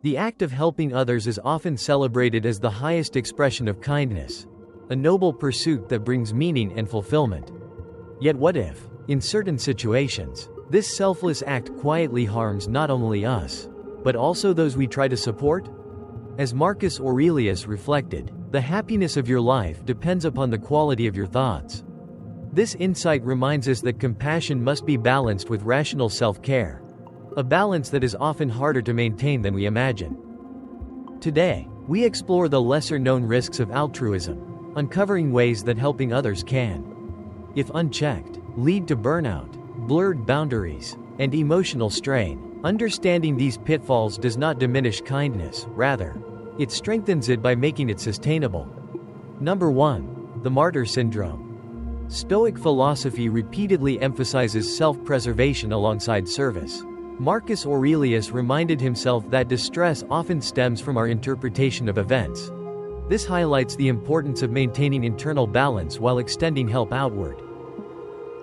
The act of helping others is often celebrated as the highest expression of kindness, a noble pursuit that brings meaning and fulfillment. Yet what if, in certain situations, this selfless act quietly harms not only us, but also those we try to support? As Marcus Aurelius reflected, the happiness of your life depends upon the quality of your thoughts. This insight reminds us that compassion must be balanced with rational self-care, a balance that is often harder to maintain than we imagine. Today, we explore the lesser-known risks of altruism, uncovering ways that helping others can, if unchecked, lead to burnout, blurred boundaries, and emotional strain. Understanding these pitfalls does not diminish kindness, rather, it strengthens it by making it sustainable. Number 1. The martyr syndrome. Stoic philosophy repeatedly emphasizes self-preservation alongside service. Marcus Aurelius reminded himself that distress often stems from our interpretation of events. This highlights the importance of maintaining internal balance while extending help outward.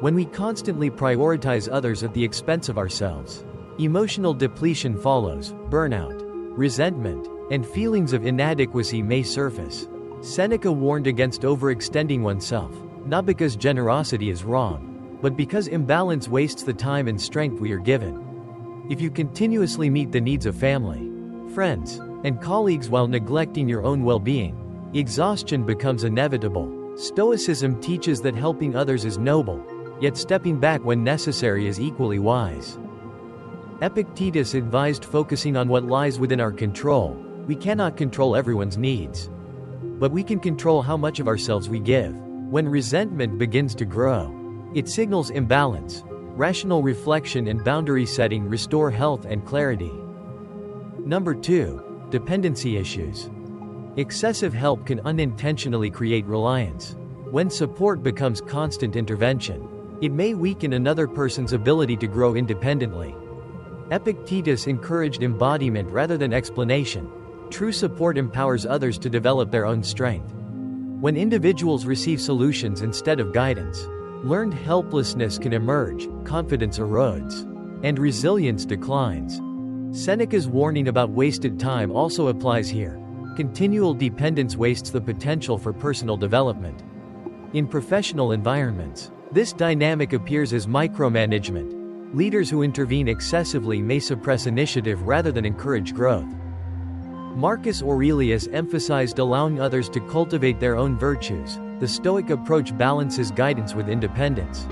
When we constantly prioritize others at the expense of ourselves, emotional depletion follows, burnout, resentment, and feelings of inadequacy may surface. Seneca warned against overextending oneself, not because generosity is wrong, but because imbalance wastes the time and strength we are given. If you continuously meet the needs of family, friends, and colleagues while neglecting your own well-being, exhaustion becomes inevitable. Stoicism teaches that helping others is noble, yet stepping back when necessary is equally wise. Epictetus advised focusing on what lies within our control. We cannot control everyone's needs, but we can control how much of ourselves we give. When resentment begins to grow, it signals imbalance. Rational reflection and boundary setting restore health and clarity. Number 2. Dependency issues. Excessive help can unintentionally create reliance. When support becomes constant intervention, it may weaken another person's ability to grow independently. Epictetus encouraged embodiment rather than explanation. True support empowers others to develop their own strength. When individuals receive solutions instead of guidance, learned helplessness can emerge, confidence erodes, and resilience declines. Seneca's warning about wasted time also applies here. Continual dependence wastes the potential for personal development. In professional environments, this dynamic appears as micromanagement. Leaders who intervene excessively may suppress initiative rather than encourage growth. Marcus Aurelius emphasized allowing others to cultivate their own virtues. The Stoic approach balances guidance with independence.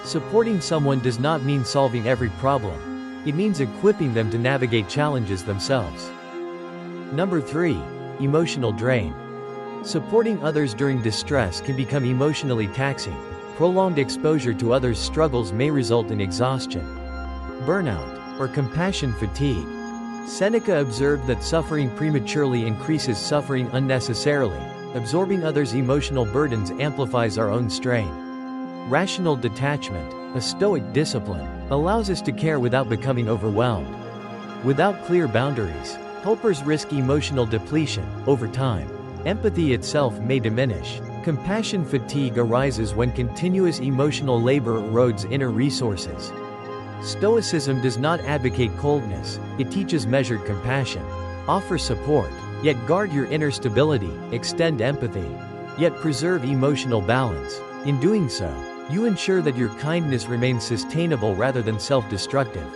Supporting someone does not mean solving every problem. It means equipping them to navigate challenges themselves. Number 3. Emotional drain. Supporting others during distress can become emotionally taxing. Prolonged exposure to others' struggles may result in exhaustion, burnout, or compassion fatigue. Seneca observed that suffering prematurely increases suffering unnecessarily. Absorbing others' emotional burdens amplifies our own strain. Rational detachment, a Stoic discipline, allows us to care without becoming overwhelmed. Without clear boundaries, helpers risk emotional depletion. Over time, empathy itself may diminish. Compassion fatigue arises when continuous emotional labor erodes inner resources. Stoicism does not advocate coldness, it teaches measured compassion. Offer support, yet guard your inner stability. Extend empathy, yet preserve emotional balance. In doing so, you ensure that your kindness remains sustainable rather than self-destructive.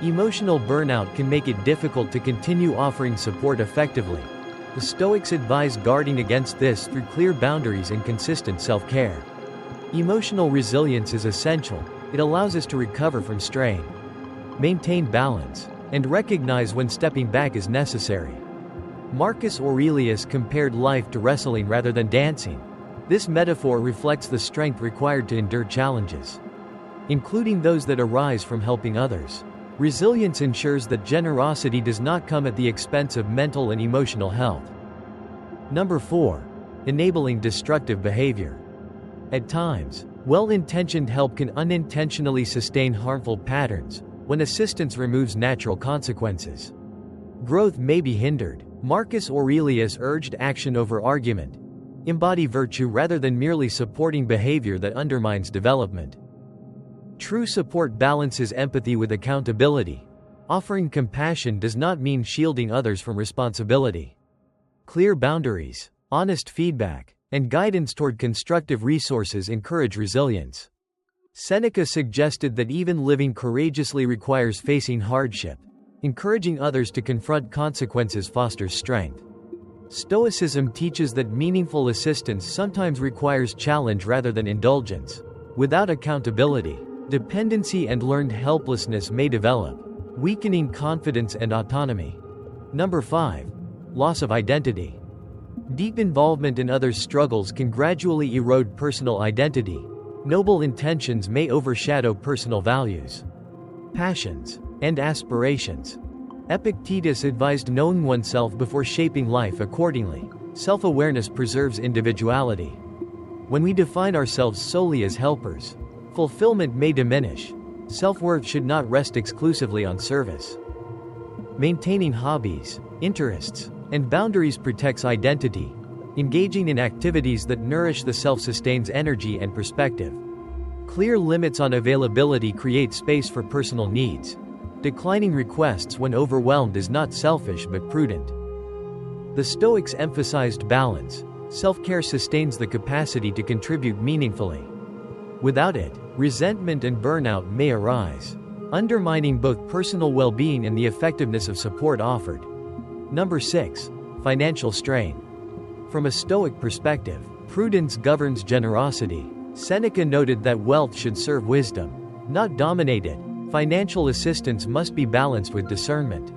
Emotional burnout can make it difficult to continue offering support effectively. The Stoics advise guarding against this through clear boundaries and consistent self-care. Emotional resilience is essential. It allows us to recover from strain, maintain balance, and recognize when stepping back is necessary. Marcus Aurelius compared life to wrestling rather than dancing. This metaphor reflects the strength required to endure challenges, including those that arise from helping others. Resilience ensures that generosity does not come at the expense of mental and emotional health. Number 4. Enabling destructive behavior. At times, well-intentioned help can unintentionally sustain harmful patterns. When assistance removes natural consequences, growth may be hindered. Marcus Aurelius urged action over argument. Embody virtue rather than merely supporting behavior that undermines development. True support balances empathy with accountability, Offering compassion does not mean shielding others from responsibility. Clear boundaries, honest feedback, and guidance toward constructive resources encourage resilience. Seneca suggested that even living courageously requires facing hardship. Encouraging others to confront consequences fosters strength. Stoicism teaches that meaningful assistance sometimes requires challenge rather than indulgence. Without accountability, dependency and learned helplessness may develop, weakening confidence and autonomy. Number 5. Loss of identity. Deep involvement in others' struggles can gradually erode personal identity. Noble intentions may overshadow personal values, passions, and aspirations. Epictetus advised knowing oneself before shaping life accordingly. Self-awareness preserves individuality. When we define ourselves solely as helpers, fulfillment may diminish. Self-worth should not rest exclusively on service. Maintaining hobbies, interests, and boundaries protects identity. Engaging in activities that nourish the self sustains energy and perspective. Clear limits on availability create space for personal needs. Declining requests when overwhelmed is not selfish but prudent. The Stoics emphasized balance. Self-care sustains the capacity to contribute meaningfully. Without it, resentment and burnout may arise, undermining both personal well-being and the effectiveness of support offered. Number 6. Financial strain. From a Stoic perspective, prudence governs generosity. Seneca noted that wealth should serve wisdom, not dominate it. Financial assistance must be balanced with discernment.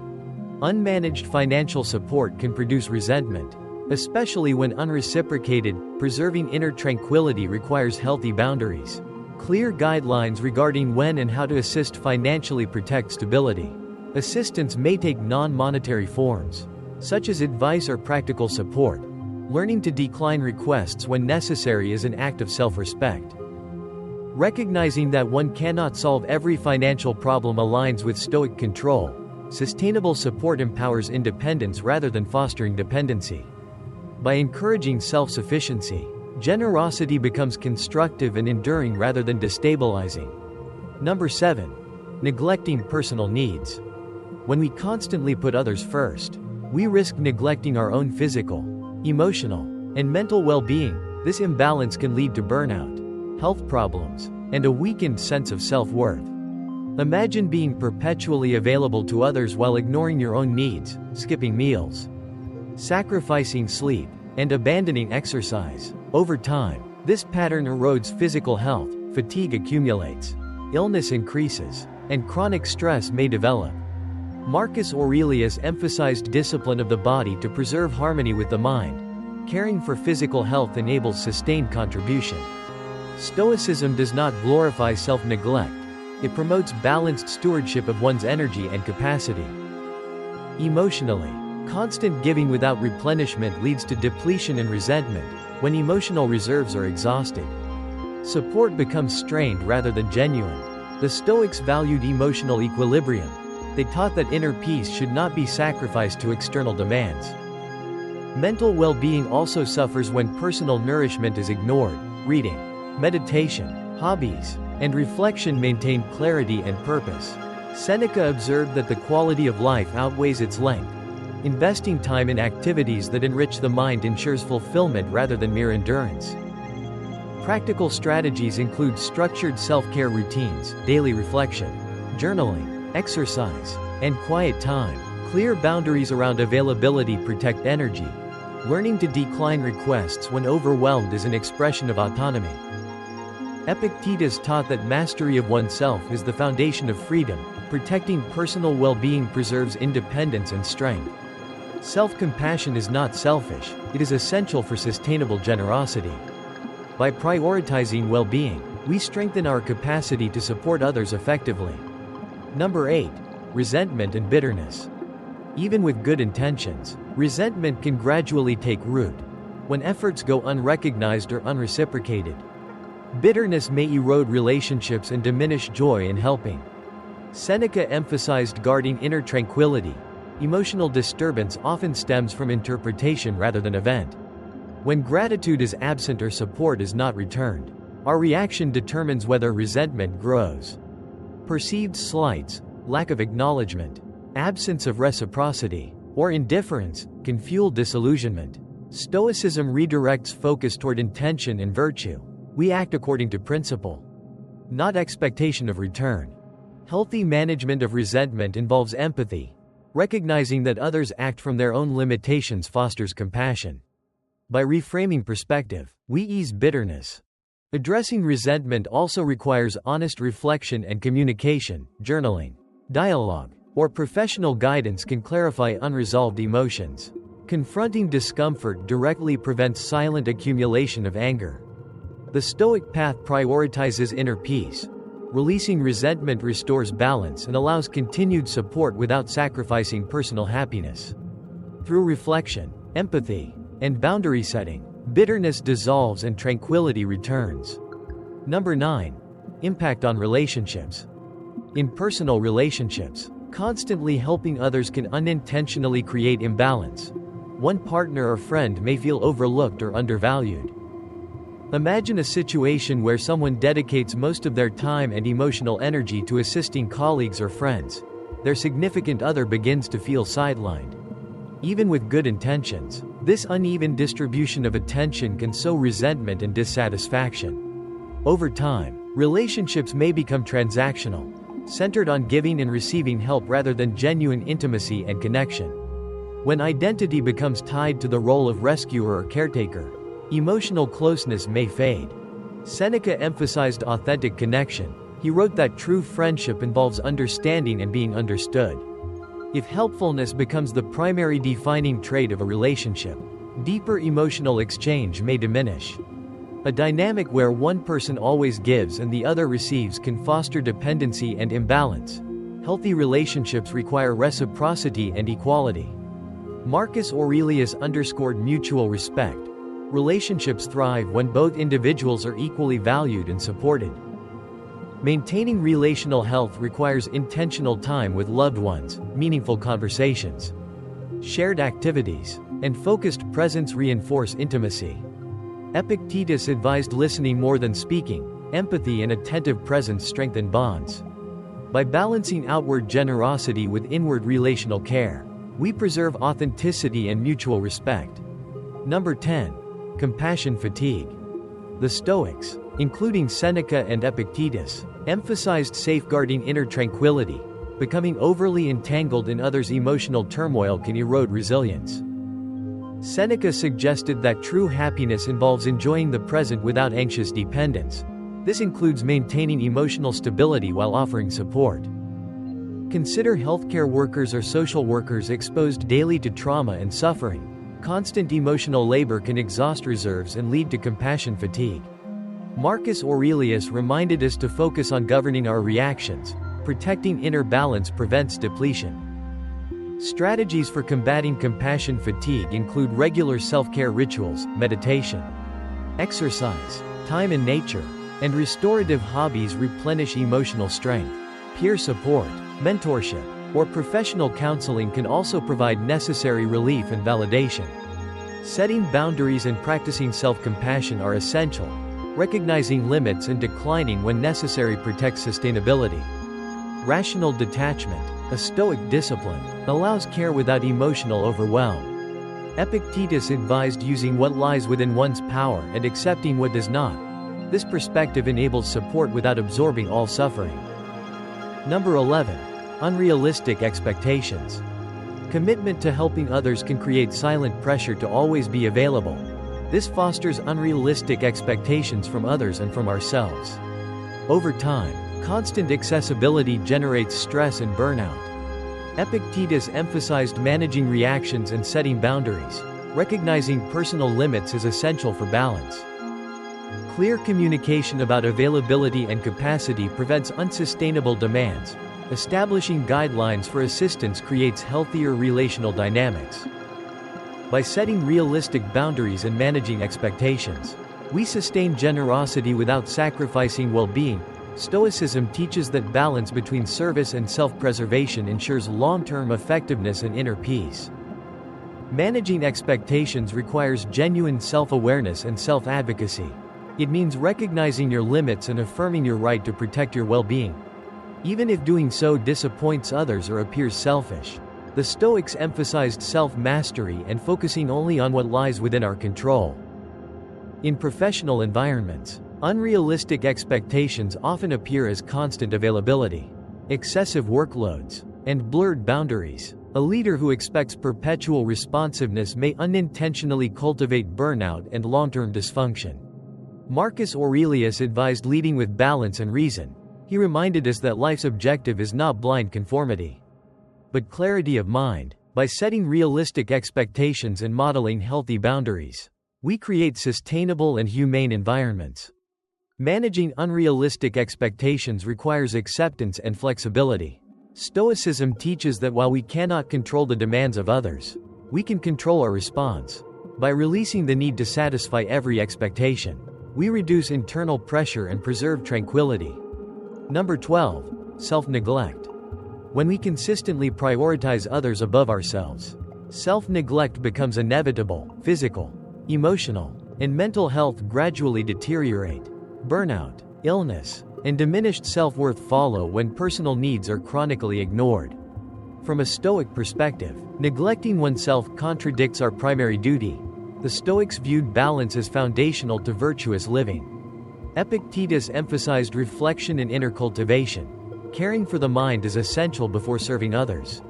Unmanaged financial support can produce resentment, especially when unreciprocated. Preserving inner tranquility requires healthy boundaries. Clear guidelines regarding when and how to assist financially protect stability. Assistance may take non-monetary forms, such as advice or practical support. Learning to decline requests when necessary is an act of self-respect. Recognizing that one cannot solve every financial problem aligns with Stoic control. Sustainable support empowers independence rather than fostering dependency. By encouraging self-sufficiency, generosity becomes constructive and enduring rather than destabilizing. Number 7. Neglecting personal needs. When we constantly put others first, we risk neglecting our own physical, emotional, and mental well-being. This imbalance can lead to burnout, health problems, and a weakened sense of self-worth. Imagine being perpetually available to others while ignoring your own needs, skipping meals, sacrificing sleep, and abandoning exercise. Over time, this pattern erodes physical health, fatigue accumulates, illness increases, and chronic stress may develop. Marcus Aurelius emphasized discipline of the body to preserve harmony with the mind. Caring for physical health enables sustained contribution. Stoicism does not glorify self-neglect. It promotes balanced stewardship of one's energy and capacity. Emotionally, constant giving without replenishment leads to depletion and resentment. When emotional reserves are exhausted, support becomes strained rather than genuine. The Stoics valued emotional equilibrium. They taught that inner peace should not be sacrificed to external demands. Mental well-being also suffers when personal nourishment is ignored. Reading, meditation, hobbies, and reflection maintain clarity and purpose. Seneca observed that the quality of life outweighs its length. Investing time in activities that enrich the mind ensures fulfillment rather than mere endurance. Practical strategies include structured self-care routines, daily reflection, journaling, exercise, and quiet time. Clear boundaries around availability protect energy. Learning to decline requests when overwhelmed is an expression of autonomy. Epictetus taught that mastery of oneself is the foundation of freedom. Protecting personal well-being preserves independence and strength. Self-compassion is not selfish, it is essential for sustainable generosity. By prioritizing well-being, we strengthen our capacity to support others effectively. Number 8. Resentment and bitterness. Even with good intentions, resentment can gradually take root when efforts go unrecognized or unreciprocated. Bitterness may erode relationships and diminish joy in helping. Seneca emphasized guarding inner tranquility. Emotional disturbance often stems from interpretation rather than event. When gratitude is absent or support is not returned, our reaction determines whether resentment grows. Perceived slights, lack of acknowledgement, absence of reciprocity, or indifference can fuel disillusionment. Stoicism redirects focus toward intention and virtue. We act according to principle, not expectation of return. Healthy management of resentment involves empathy. Recognizing that others act from their own limitations fosters compassion. By reframing perspective, we ease bitterness. Addressing resentment also requires honest reflection and communication. Journaling, dialogue, or professional guidance can clarify unresolved emotions. Confronting discomfort directly prevents silent accumulation of anger. The Stoic path prioritizes inner peace. Releasing resentment restores balance and allows continued support without sacrificing personal happiness. Through reflection, empathy, and boundary setting, bitterness dissolves and tranquility returns. Number 9. Impact on relationships. In personal relationships, constantly helping others can unintentionally create imbalance. One partner or friend may feel overlooked or undervalued. Imagine a situation where someone dedicates most of their time and emotional energy to assisting colleagues or friends. Their significant other begins to feel sidelined. Even with good intentions, this uneven distribution of attention can sow resentment and dissatisfaction. Over time, relationships may become transactional, centered on giving and receiving help rather than genuine intimacy and connection. When identity becomes tied to the role of rescuer or caretaker, emotional closeness may fade. Seneca emphasized authentic connection. He wrote that true friendship involves understanding and being understood. If helpfulness becomes the primary defining trait of a relationship, deeper emotional exchange may diminish. A dynamic where one person always gives and the other receives can foster dependency and imbalance. Healthy relationships require reciprocity and equality. Marcus Aurelius underscored mutual respect. Relationships thrive when both individuals are equally valued and supported. Maintaining relational health requires intentional time with loved ones, meaningful conversations, shared activities, and focused presence reinforce intimacy. Epictetus advised listening more than speaking. Empathy and attentive presence strengthen bonds. By balancing outward generosity with inward relational care, we preserve authenticity and mutual respect. Number 10. Compassion fatigue. The Stoics, including Seneca and Epictetus, emphasized safeguarding inner tranquility. Becoming overly entangled in others' emotional turmoil can erode resilience. Seneca suggested that true happiness involves enjoying the present without anxious dependence. This includes maintaining emotional stability while offering support. Consider healthcare workers or social workers exposed daily to trauma and suffering. Constant emotional labor can exhaust reserves and lead to compassion fatigue. Marcus Aurelius reminded us to focus on governing our reactions. Protecting inner balance prevents depletion. Strategies for combating compassion fatigue include regular self-care rituals, meditation, exercise, time in nature, and restorative hobbies replenish emotional strength. Peer support, mentorship, or professional counseling can also provide necessary relief and validation. Setting boundaries and practicing self-compassion are essential. Recognizing limits and declining when necessary protects sustainability. Rational detachment, a Stoic discipline, allows care without emotional overwhelm. Epictetus advised using what lies within one's power and accepting what does not. This perspective enables support without absorbing all suffering. Number 11. Unrealistic expectations. Commitment to helping others can create silent pressure to always be available. This fosters unrealistic expectations from others and from ourselves. Over time, constant accessibility generates stress and burnout. Epictetus emphasized managing reactions and setting boundaries. Recognizing personal limits is essential for balance. Clear communication about availability and capacity prevents unsustainable demands. Establishing guidelines for assistance creates healthier relational dynamics. By setting realistic boundaries and managing expectations, we sustain generosity without sacrificing well-being. Stoicism teaches that balance between service and self-preservation ensures long-term effectiveness and inner peace. Managing expectations requires genuine self-awareness and self-advocacy. It means recognizing your limits and affirming your right to protect your well-being. even if doing so disappoints others or appears selfish. The Stoics emphasized self-mastery and focusing only on what lies within our control. In professional environments, unrealistic expectations often appear as constant availability, excessive workloads, and blurred boundaries. A leader who expects perpetual responsiveness may unintentionally cultivate burnout and long-term dysfunction. Marcus Aurelius advised leading with balance and reason. He reminded us that life's objective is not blind conformity, but clarity of mind. By setting realistic expectations and modeling healthy boundaries, we create sustainable and humane environments. Managing unrealistic expectations requires acceptance and flexibility. Stoicism teaches that while we cannot control the demands of others, we can control our response. By releasing the need to satisfy every expectation, we reduce internal pressure and preserve tranquility. Number 12. Self-neglect. When we consistently prioritize others above ourselves, self-neglect becomes inevitable. Physical, emotional, and mental health gradually deteriorate. Burnout, illness, and diminished self-worth follow when personal needs are chronically ignored. From a Stoic perspective, neglecting oneself contradicts our primary duty. The Stoics viewed balance as foundational to virtuous living. Epictetus emphasized reflection and inner cultivation. Caring for the mind is essential before serving others.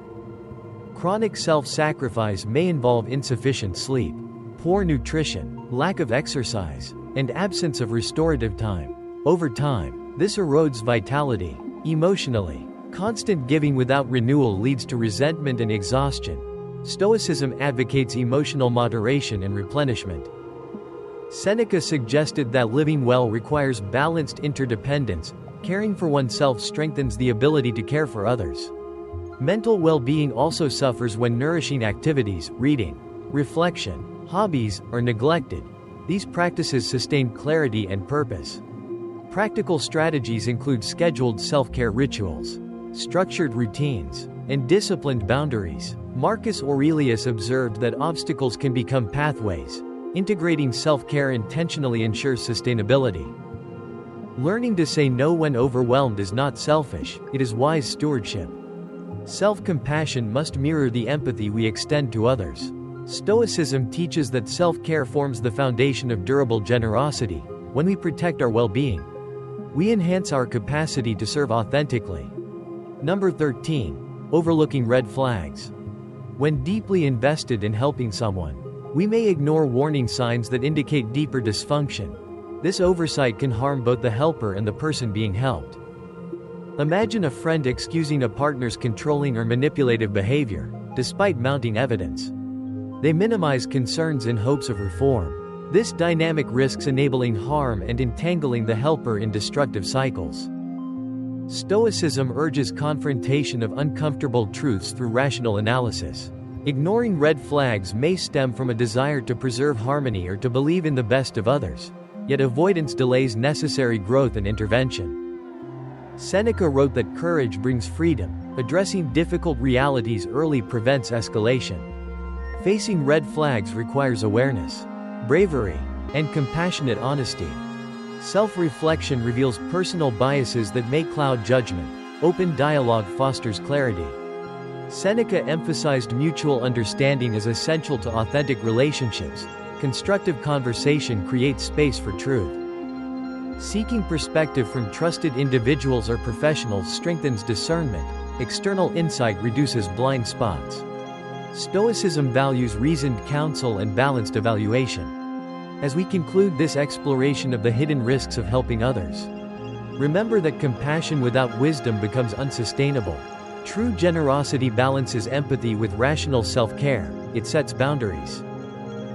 Chronic self-sacrifice may involve insufficient sleep, poor nutrition, lack of exercise, and absence of restorative time. Over time, this erodes vitality. Emotionally, constant giving without renewal leads to resentment and exhaustion. Stoicism advocates emotional moderation and replenishment. Seneca suggested that living well requires balanced interdependence. Caring for oneself strengthens the ability to care for others. Mental well-being also suffers when nourishing activities, reading, reflection, hobbies, are neglected. These practices sustain clarity and purpose. Practical strategies include scheduled self-care rituals, structured routines, and disciplined boundaries. Marcus Aurelius observed that obstacles can become pathways. Integrating self-care intentionally ensures sustainability. Learning to say no when overwhelmed is not selfish, it is wise stewardship. Self-compassion must mirror the empathy we extend to others. Stoicism teaches that self-care forms the foundation of durable generosity. When we protect our well-being, we enhance our capacity to serve authentically. Number 13. Overlooking red flags. When deeply invested in helping someone, we may ignore warning signs that indicate deeper dysfunction. This oversight can harm both the helper and the person being helped. Imagine a friend excusing a partner's controlling or manipulative behavior, despite mounting evidence. They minimize concerns in hopes of reform. This dynamic risks enabling harm and entangling the helper in destructive cycles. Stoicism urges confrontation of uncomfortable truths through rational analysis. Ignoring red flags may stem from a desire to preserve harmony or to believe in the best of others, yet avoidance delays necessary growth and intervention. Seneca wrote that courage brings freedom. Addressing difficult realities early prevents escalation. Facing red flags requires awareness, bravery, and compassionate honesty. Self-reflection reveals personal biases that may cloud judgment. Open dialogue fosters clarity. Seneca emphasized mutual understanding as essential to authentic relationships. Constructive conversation creates space for truth. Seeking perspective from trusted individuals or professionals strengthens discernment. External insight reduces blind spots. Stoicism values reasoned counsel and balanced evaluation. As we conclude this exploration of the hidden risks of helping others, remember that compassion without wisdom becomes unsustainable. True generosity balances empathy with rational self-care. It sets boundaries,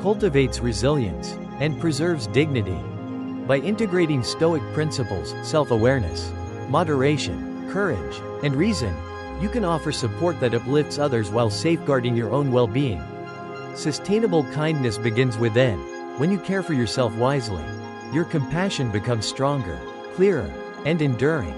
cultivates resilience, and preserves dignity. By integrating Stoic principles, self-awareness, moderation, courage, and reason, you can offer support that uplifts others while safeguarding your own well-being. Sustainable kindness begins within. When you care for yourself wisely, your compassion becomes stronger, clearer, and enduring.